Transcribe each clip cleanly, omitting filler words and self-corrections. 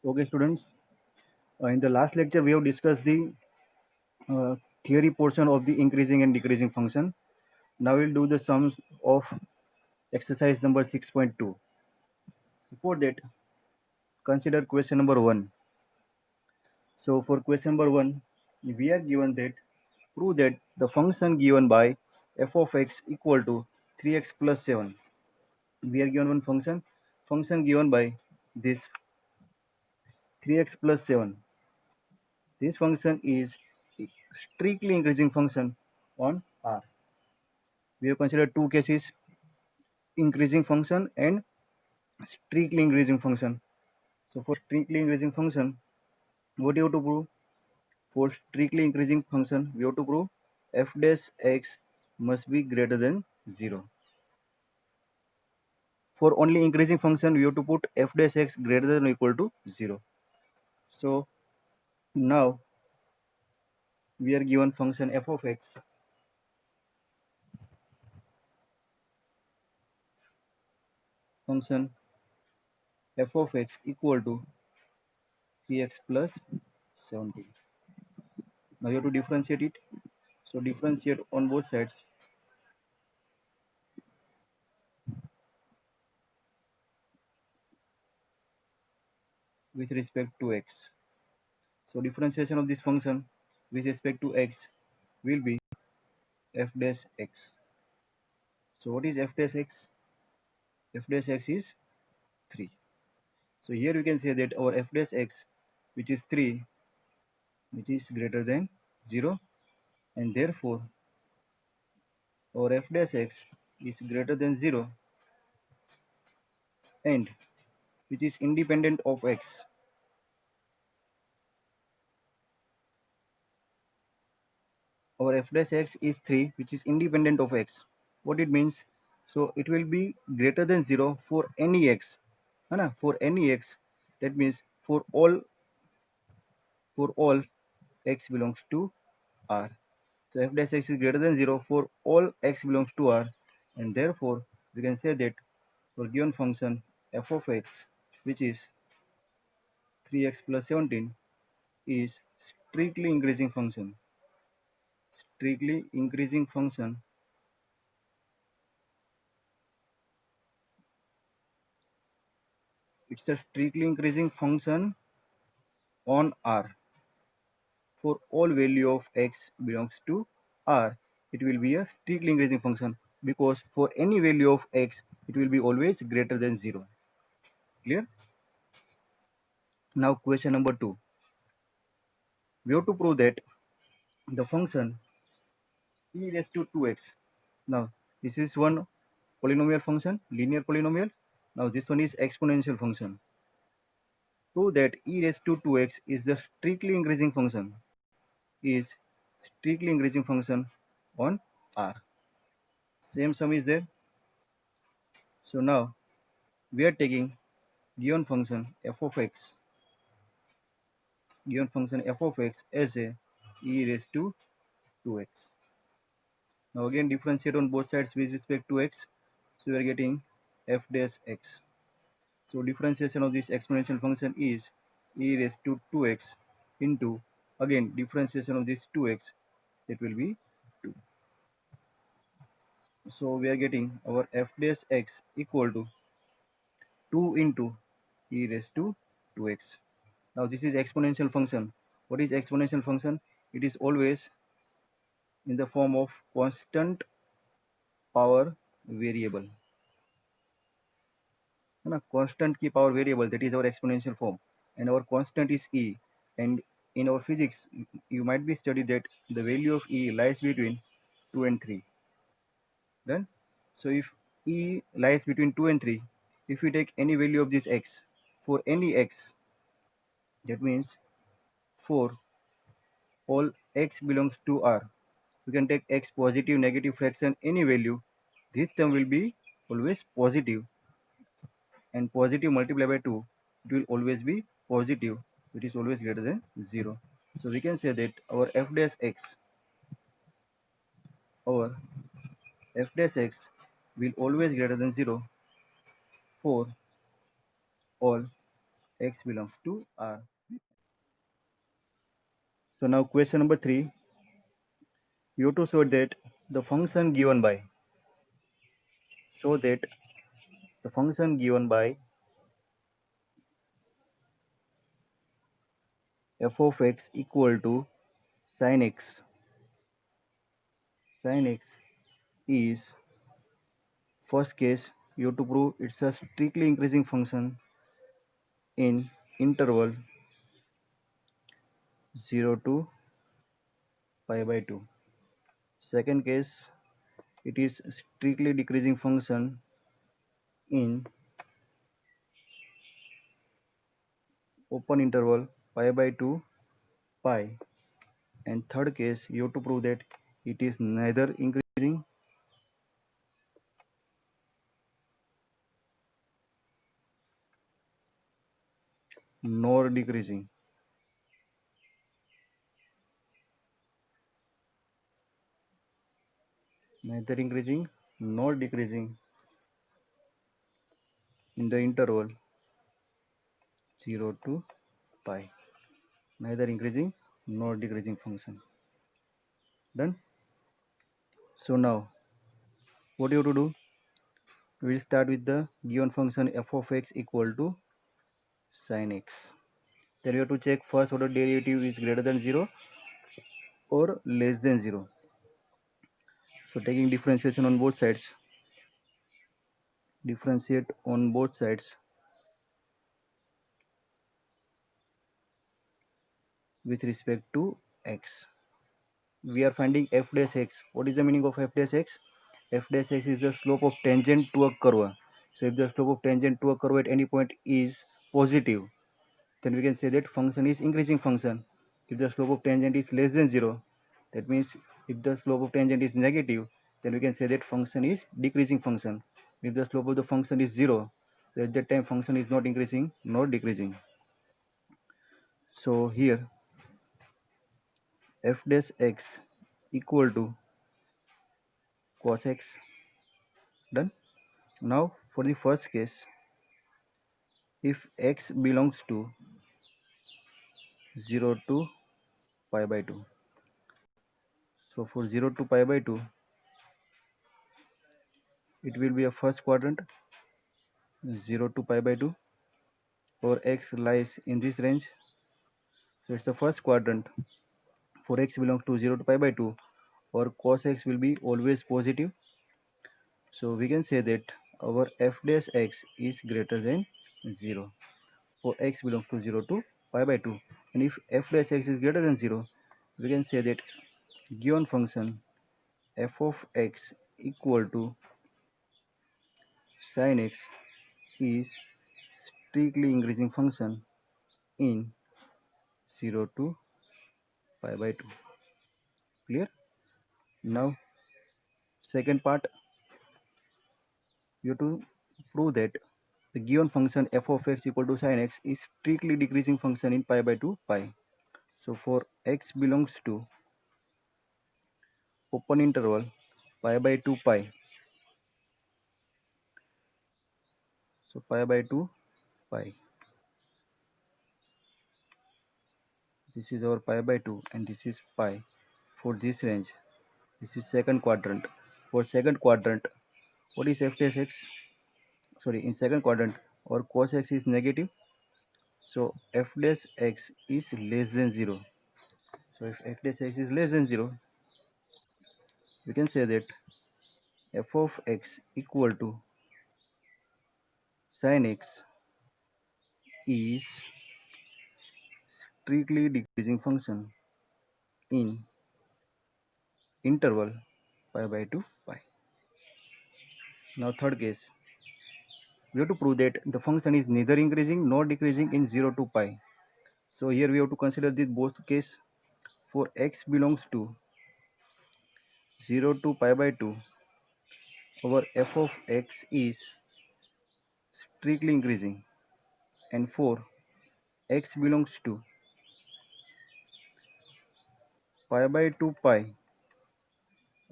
Okay, students. In the last lecture, we have discussed the uh, theory portion of the increasing and decreasing function. Now we'll do the sums of exercise number 6.2. Before that, consider question number 1. So for question number 1, we are given that prove that the function given by f of x equal to 3x plus 7. We are given one function given by this 3x plus 7. This function is strictly increasing function on R. We have considered two cases, increasing function and strictly increasing function. So for strictly increasing function, what do you have to prove? For strictly increasing function, we have to prove f dash x must be greater than 0. For only increasing function, we have to put f dash x greater than or equal to 0. So now we are given function f of x, function f of x equal to 3x plus 17. Now you have to differentiate it. So differentiate on both sides with respect to x. So differentiation of this function with respect to x will be f dash x. So what is f dash x? F dash x is 3. So here you can say that our f dash x, which is 3, which is greater than 0, and therefore our f dash x is greater than 0 and which is independent of x. Our f dash x is 3, which is independent of x. What it means? So it will be greater than 0 for any x. For any x, that means for all x belongs to R. So f dash x is greater than 0 for all x belongs to R, and therefore we can say that for given function f of x, which is 3x plus 17, is strictly increasing function. Strictly increasing function. It's a strictly increasing function on R. For all value of x belongs to R, it will be a strictly increasing function, because for any value of x, it will be always greater than 0. Clear? Now question number 2. We have to prove that the function e raised to 2x. Now this is one polynomial function, linear polynomial. Now this one is exponential function. Prove that e raised to 2x is the strictly increasing function. Is strictly increasing function on R. Same sum is there. So now we are taking given function f of x, as a e raised to 2x. Now again differentiate on both sides with respect to x. So we are getting f dash x. So differentiation of this exponential function is e raised to 2x into, again differentiation of this 2x, that will be 2. So we are getting our f dash x equal to 2 into e raised to 2x. Now this is exponential function. What is exponential function? It is always in the form of constant power variable. Constant key power variable, that is our exponential form, and our constant is e. And in our physics, you might be studied that the value of e lies between 2 and 3. Then, so if e lies between 2 and 3, if we take any value of this x, for any x, that means for all x belongs to R, we can take x positive, negative fraction, any value. This term will be always positive, and positive multiplied by 2, it will always be positive. It is always greater than 0. So we can say that our f dash x will always greater than 0 for all x belongs to R. So now question number 3, you have to show that the function given by, so that the function given by f of x equal to sin x. Sin x is, first case, you have to prove it's a strictly increasing function in interval 0 to pi by 2. Second case, it is strictly decreasing function in open interval pi by 2 pi. And third case, you have to prove that it is neither increasing nor decreasing. Neither increasing nor decreasing in the interval 0 to pi. Neither increasing nor decreasing function. Done? So now, what you have to do? We'll start with the given function f of x equal to sin x. Then you have to check first order derivative is greater than 0 or less than 0. So taking differentiation on both sides, differentiate on both sides with respect to x. We are finding f dash x. What is the meaning of f dash x? F dash x is the slope of tangent to a curve. So if the slope of tangent to a curve at any point is positive, then we can say that function is increasing function. If the slope of tangent is less than 0, that means if the slope of tangent is negative, then we can say that function is decreasing function. If the slope of the function is 0, so at that time function is not increasing nor decreasing. So here f dash x equal to cos x. Done. Now for the first case, if x belongs to 0 to pi by 2. So for 0 to pi by 2, it will be a first quadrant 0 to pi by 2, or x lies in this range. So it's the first quadrant. For x belongs to 0 to pi by 2, or cos x will be always positive. So we can say that our f dash x is greater than 0 for x belongs to 0 to pi by 2. And if f dash x is greater than 0, we can say that given function f of x equal to sin x is strictly increasing function in 0 to pi by 2. Clear? Now second part, you have to prove that the given function f of x equal to sin x is strictly decreasing function in pi by 2 pi. So for x belongs to open interval pi by 2 pi, so pi by 2 pi, this is our pi by 2 and this is pi. For this range, this is second quadrant. For second quadrant, what is f dash x? Sorry, in second quadrant our cos x is negative, so f dash x is less than 0. So if f dash x is less than 0, we can say that f of x equal to sin x is strictly decreasing function in interval pi by 2 pi. Now third case, we have to prove that the function is neither increasing nor decreasing in 0 to pi. So here we have to consider this both case. For x belongs to 0 to pi by 2, our f of x is strictly increasing, and for x belongs to pi by 2 pi,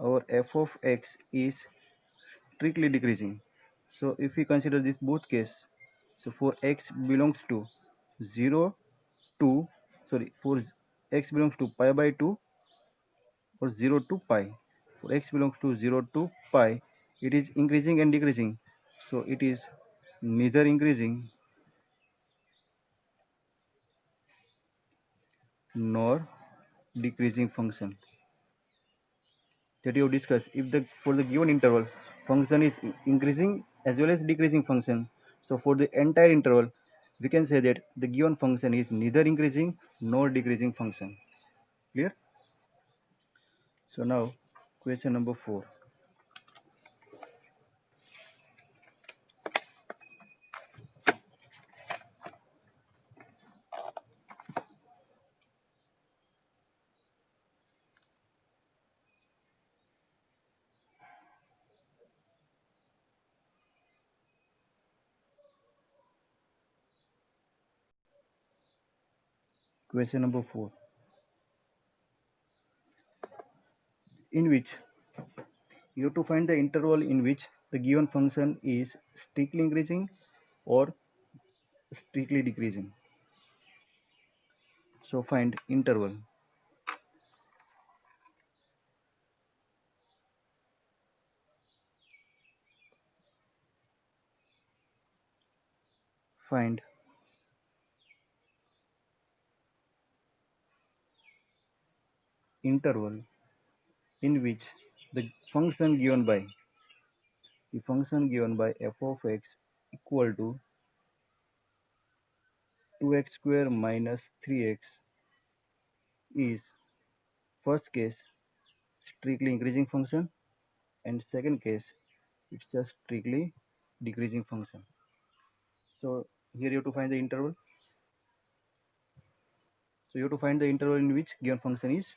our f of x is strictly decreasing. So if we consider this both case, so for x belongs to 0 to, sorry, for x belongs to pi by 2 or 0 to pi. For x belongs to 0 to pi, it is increasing and decreasing. So it is neither increasing nor decreasing function. That you discuss if the for the given interval function is increasing as well as decreasing function. So for the entire interval, we can say that the given function is neither increasing nor decreasing function. Clear? So now question number 4. Question number 4, in which you have to find the interval in which the given function is strictly increasing or strictly decreasing. So find interval. Find interval in which the function given by f of x equal to 2x square minus 3x is first case strictly increasing function and second case it's a strictly decreasing function. So here you have to find the interval. So you have to find the interval in which given function is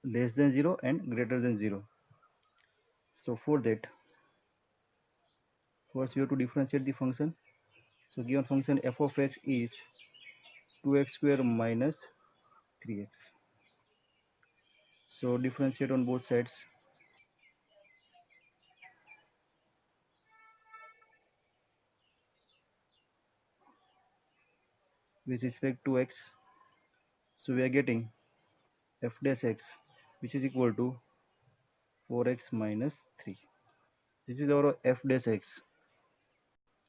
less than 0 and greater than 0. So for that, first we have to differentiate the function. So given function f of x is 2x square minus 3x. So differentiate on both sides. With respect to x, so we are getting f dash x, which is equal to 4x minus 3. This is our f dash x.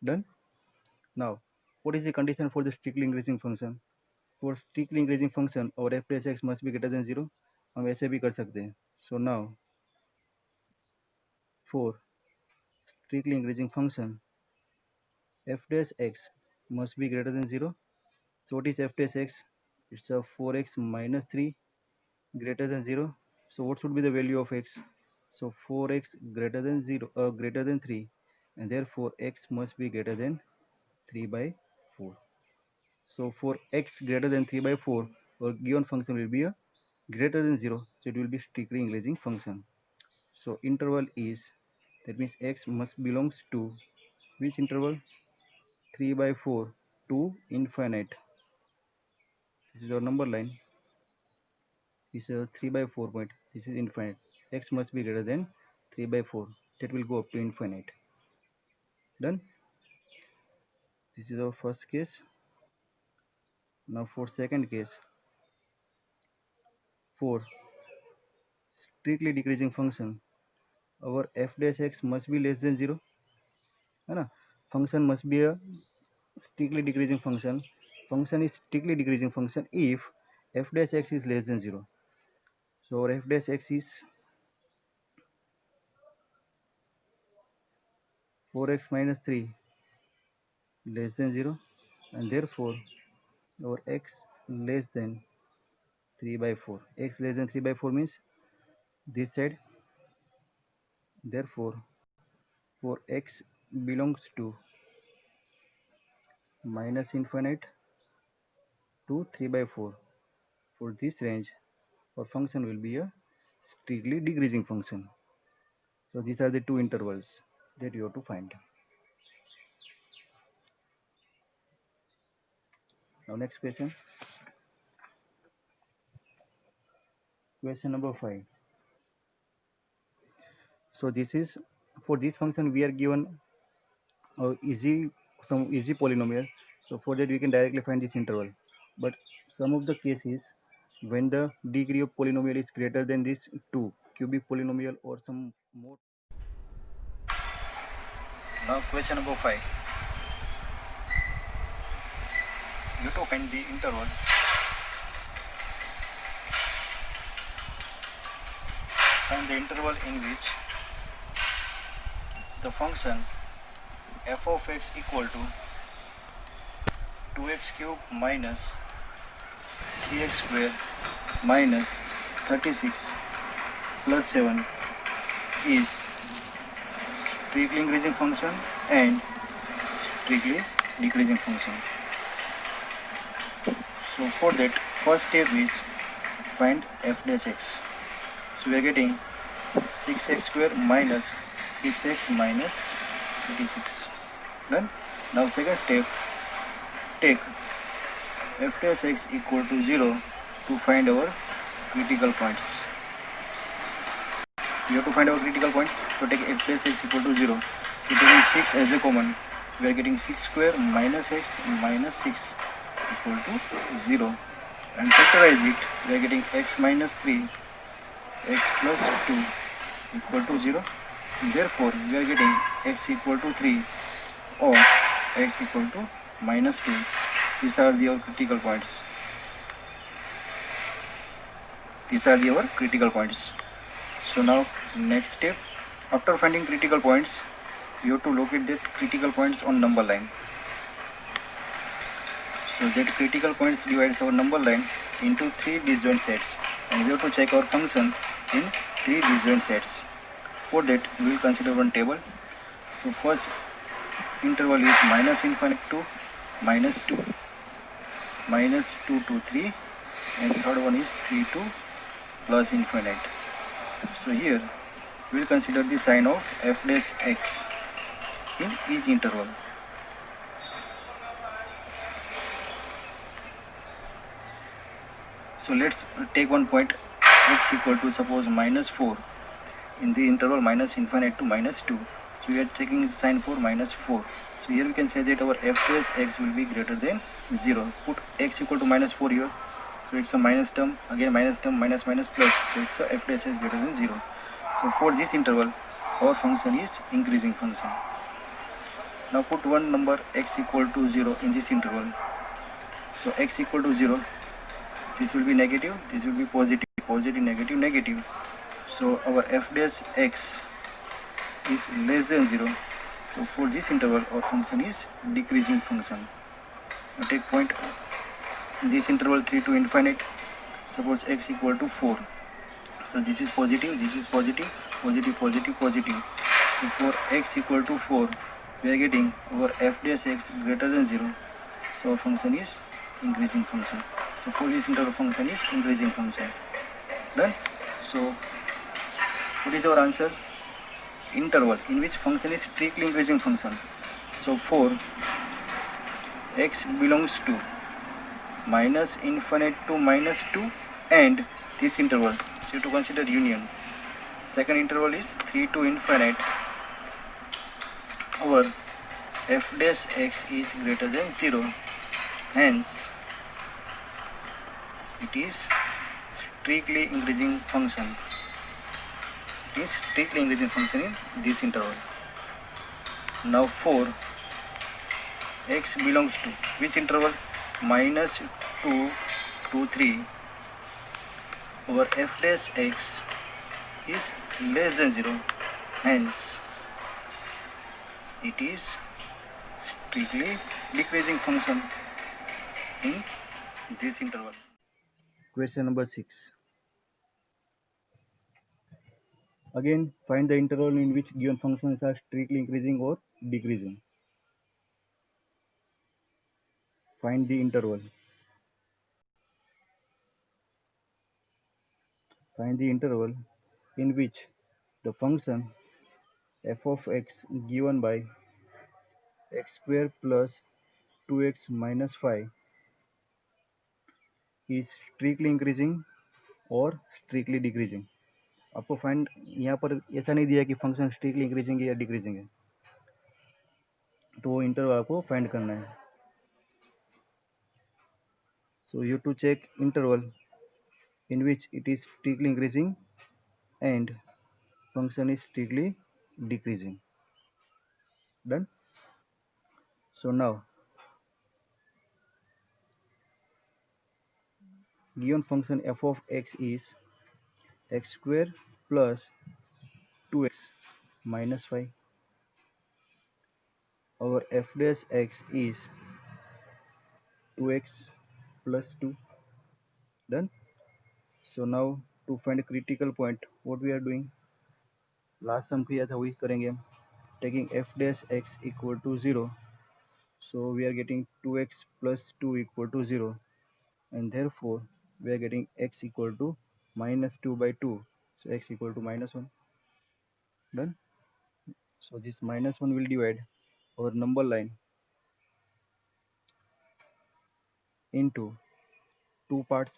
Done. Now, what is the condition for the strictly increasing function? For strictly increasing function, our f dash x must be greater than 0. हम ऐसे भी कर सकते हैं. So now, for strictly increasing function, f dash x must be greater than 0. So what is f dash x? It's a 4x minus 3 greater than 0. So what should be the value of x? So 4x greater than 0, greater than 3, and therefore x must be greater than 3 by 4. So for x greater than 3 by 4, our given function will be a greater than 0, so it will be strictly increasing function. So interval is, that means x must belongs to which interval? 3 by 4 to infinite. This is our number line. This is a 3 by 4 point. This is infinite. X must be greater than 3 by 4. That will go up to infinite. Done. This is our first case. Now for second case, for strictly decreasing function, our f dash x must be less than 0. है ना? Function must be a strictly decreasing function. Function is strictly decreasing function if f dash x is less than 0. So our f dash x is 4x minus 3 less than 0, and therefore our x less than 3 by 4. X less than 3 by 4 means this side. Therefore, for x belongs to minus infinite to 3 by 4, for this range, our function will be a strictly decreasing function. So these are the two intervals that you have to find. Now next question. Question number 5. So this is, for this function we are given easy some easy polynomial. So for that we can directly find this interval. But some of the cases when the degree of polynomial is greater than this 2 cubic polynomial or some more. Now question number 5. You to find the interval in which the function f of x equal to 2x cube minus 3x square minus 36 plus 7 is strictly increasing function and strictly decreasing function. So for that, first step is find f dash x. So we are getting 6x square minus 6x minus 36. Done. Now second step, take f dash x equal to 0 to find our critical points. We have to find our critical points. So take f dash x equal to 0. So taking 6 as a common, we are getting 6 square minus x minus 6 equal to 0. And factorize it, we are getting x minus 3, x plus 2 equal to 0. Therefore, we are getting x equal to 3 or x equal to minus 2. These are our critical points. So now next step, after finding critical points, you have to locate that critical points on number line. So that critical points divides our number line into 3 disjoint sets, and we have to check our function in 3 disjoint sets. For that, we will consider one table. So first interval is minus infinite to minus 2, minus 2 to 3, and third one is 3 to plus infinite. So here we will consider the sign of f dash x in each interval. So let's take one point x equal to suppose minus 4 in the interval minus infinite to minus 2. So we are taking sign for minus 4. So here we can say that our f dash x will be greater than 0. Put x equal to minus 4 here. So it's a minus term, again minus term, minus minus plus. So it's a f dash x greater than 0. So for this interval, our function is increasing function. Now put one number x equal to 0 in this interval. So x equal to 0, this will be negative, this will be positive, positive, negative, negative. So our f dash x is less than 0. So for this interval, our function is decreasing function. Now take point in this interval 3 to infinite. Suppose x equal to 4. So this is positive, this is positive, positive, positive, positive. So for x equal to 4, we are getting our f dash x greater than 0. So our function is increasing function. So for this interval, function is increasing function. Done. So what is our answer? Interval in which function is strictly increasing function. So for x belongs to minus infinite to minus 2 and this interval, so you have to consider union. Second interval is 3 to infinite. Our f dash x is greater than 0, hence it is strictly increasing function. It is strictly increasing function in this interval. Now for x belongs to which interval? Minus 2 to 3. Our f dash x is less than 0, hence it is strictly decreasing function in this interval. Question number 6. Again, find the interval in which given functions are strictly increasing or decreasing. Find the interval. Find the interval in which the function f of x given by x square plus 2x minus 5 is strictly increasing और strictly decreasing. आपको find यहाँ पर ऐसा नहीं दिया कि function strictly increasing है या डिक्रीजिंग है. तो वो इंटरवल आपको फाइंड करना है. So you have to check interval in which it is strictly increasing and function is strictly decreasing. Done. So now given function f of x is x square plus 2x minus 5. Our f dash x is 2x plus 2. Done. So now to find a critical point, what we are doing? Last sum किया था वही करेंगे हम. Taking f dash x equal to 0. So we are getting 2x plus 2 equal to 0, and therefore we are getting x equal to minus 2 by 2. So x equal to minus 1. Done. So this minus 1 will divide our number line into two parts.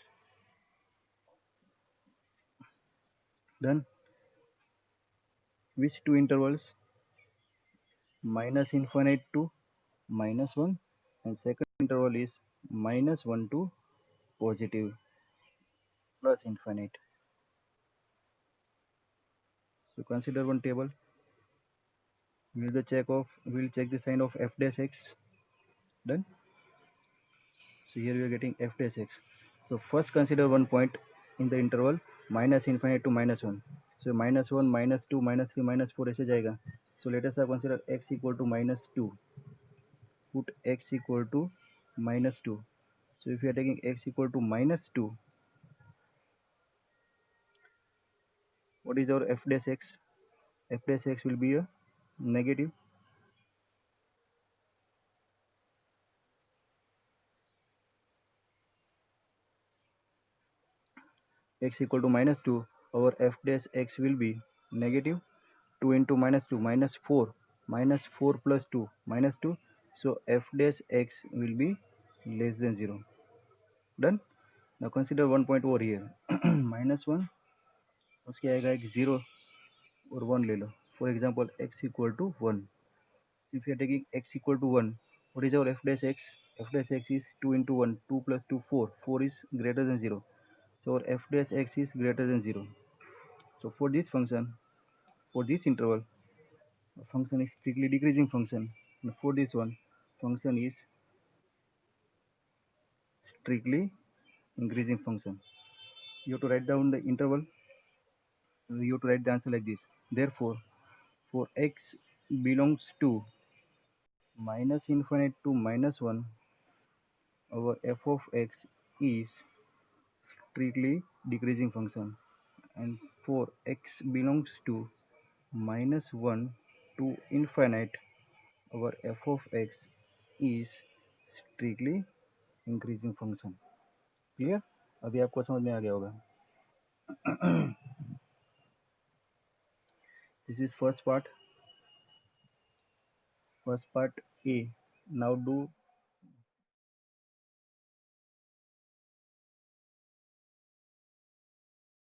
Done. Which two intervals? Minus infinite to minus 1, and second interval is minus 1 to positive plus infinite. So consider one table. We'll check the sign of f dash x. Done. So here we are getting f dash x. So first consider one point in the interval minus infinite to minus 1. So minus 1, minus 2, minus 3, minus 4 ऐसे जाएगा. So let us consider x equal to minus 2. Put x equal to minus 2. So if you are taking x equal to minus 2, what is our f dash x? F dash x will be a negative. X equal to minus 2, our f dash x will be negative. 2 into minus 2 minus 4, minus 4 plus 2 minus 2. So f dash x will be less than 0. Done. Now consider one point over here. Minus 1, उसके आएगा एक 0 और 1 ले लो. For example, x equal to 1. So if you are taking x equal to 1, what is our f dash x? F dash x is 2 into 1, 2 plus 2, 4. 4 is greater than 0. So our f dash x is greater than 0. So for this function, for this interval, function is strictly decreasing function. And for this one, function is strictly increasing function. You have to write down the interval. You have to write the answer like this. Therefore, for x belongs to minus infinite to minus 1, our f of x is strictly decreasing function. And for x belongs to minus 1 to infinite, our f of x is strictly increasing function. Clear? अभी आपको समझ में आ गया होगा. This is first part A. Now do